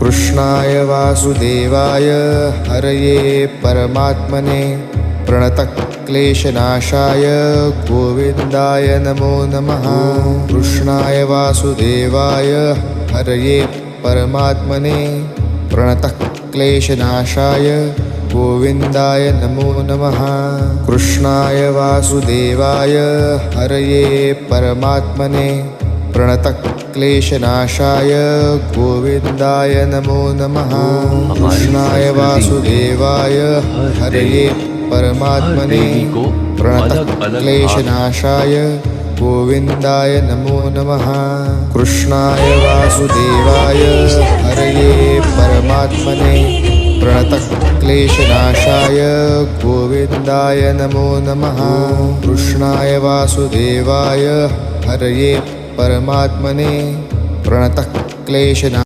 कृष्णाय वासुदेवाय हरये परमात्मने प्रणतक्लेशनाशाय गोविन्दाय नमो नमः। कृष्णाय वासुदेवाय हरये परमात्मने प्रणतक्लेशनाशाय गोविन्दाय नमो नमः। कृष्णाय वासुदेवाय हरये परमात्मने प्रणतक्लेशनाशाय गोविन्दाय नमो नमः। कृष्णाय वासुदेवाय हरये परमात्मने प्रणतक्लेशनाशाय गोविन्दाय नमो नमः। कृष्णाय वासुदेवाय हरये परमात्मने प्रणतक्लेशनाशाय गोविन्दाय नमो नमः। कृष्णाय वासुदेवाय हरये परमात्मने प्रणतक्लेशनाशाय